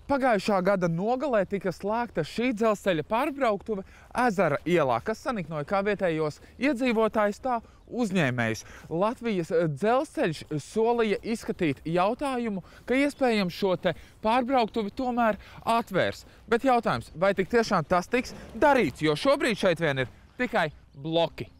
Pagājušā gada nogalē tika slēgta šī dzelzceļa pārbrauktuve Ezera ielā, kas saniknoja kā vietējos iedzīvotājus, tā uzņēmējus. Latvijas dzelzceļš solīja izskatīt jautājumu, ka iespējams šo te pārbrauktuvi tomēr atvērs. Bet jautājums, vai tik tiešām tas tiks darīts, jo šobrīd šeit vien ir tikai bloki.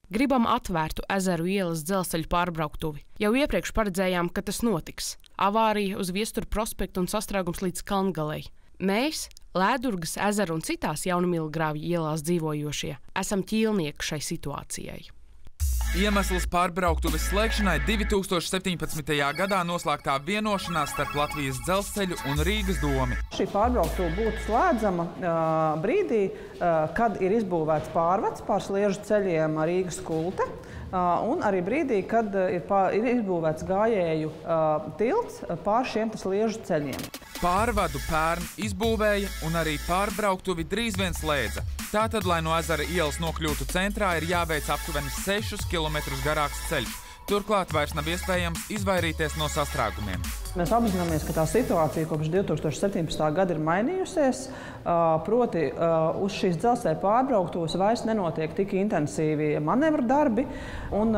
Gribam atvērtu Ezeru ielas dzelzceļu pārbrauktuvi. Jau iepriekš paredzējām, ka tas notiks. Avārija uz Viesturu prospektu un sastrēgums līdz Kalngalei. Mēs, Lēdurgas, Ezeru un citās Jaunamilgrāvju ielās dzīvojošie, esam ķīlnieki šai situācijai. Iemesls pārbrauktuves slēgšanai 2017. gadā noslēgtā vienošanās starp Latvijas dzelzceļu un Rīgas domi. Šī pārbrauktuve būtu slēdzama brīdī, kad ir izbūvēts pārvads pār sliežu ceļiem Rīgas Kulte, un arī brīdī, kad ir izbūvēts gājēju tilts pār šiem sliežu ceļiem. Pārvadu pērn izbūvēja un arī pārbrauktuvi drīz vien slēdza. Tātad, lai no Ezera ielas nokļūtu centrā, ir jāveic aptuveni 6 km garāks ceļš. Turklāt vairs nav iespējams izvairīties no sastrēgumiem. Mēs apzināmies, ka tā situācija kopš 2017. gada ir mainījusies, proti uz šīs dzelzceļa pārbrauktuves vairs nenotiek tik intensīvi manevru darbi, un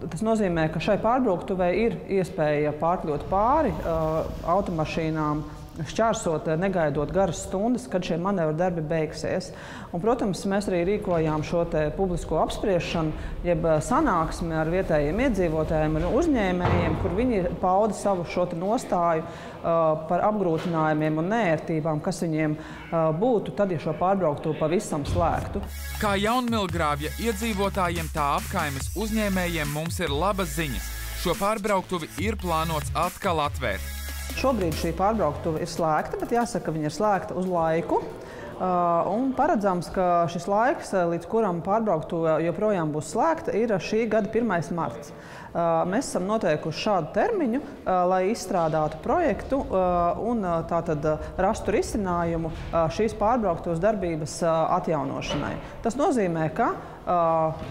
tas nozīmē, ka šai pārbrauktuvei ir iespēja pārkļūt pāri automašīnām, šķērsot, negaidot garas stundas, kad šie manevru darbi beigsies. Un, protams, mēs arī rīkojām šo publisko apspriešanu, jeb sanāksmi ar vietējiem iedzīvotājiem un uzņēmējiem, kur viņi pauda savu šo nostāju par apgrūtinājumiem un neērtībām, kas viņiem būtu tad, ja šo pārbrauktuvi pavisam slēgtu. Kā Jaunmilgrāvja iedzīvotājiem, tā apkaimes uzņēmējiem mums ir labas ziņas. Šo pārbrauktuvi ir plānots atkal atvērt. Šobrīd šī pārbrauktuve ir slēgta, bet jāsaka, ka viņa ir slēgta uz laiku. Un paredzams, ka šis laiks, līdz kuram pārbrauktuve joprojām būs slēgta, ir šī gada 1. marts. Mēs esam noteikuši šādu termiņu, lai izstrādātu projektu un tātad rastu risinājumu šīs pārbrauktuves darbības atjaunošanai. Tas nozīmē, ka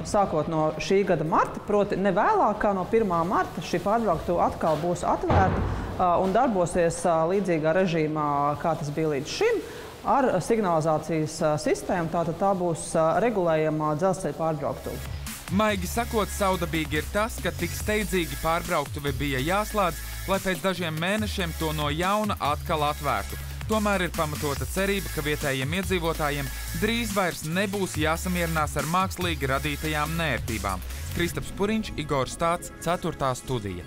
sākot no šī gada marta, proti ne vēlāk kā no 1. marta, šī pārbrauktuve atkal būs atvērta un darbosies līdzīgā režīmā, kā tas bija līdz šim, ar signalizācijas sistēmu, tātad tā būs regulējama dzelzceļa pārbrauktuve. Maigi sakot, saudabīgi ir tas, ka tik steidzīgi pārbrauktuve bija jāslēdz, lai pēc dažiem mēnešiem to no jauna atkal atvērtu. Tomēr ir pamatota cerība, ka vietējiem iedzīvotājiem drīz vairs nebūs jāsamierinās ar mākslīgi radītajām neērtībām. Kristaps Puriņš, Igors Stāts, 4. studija.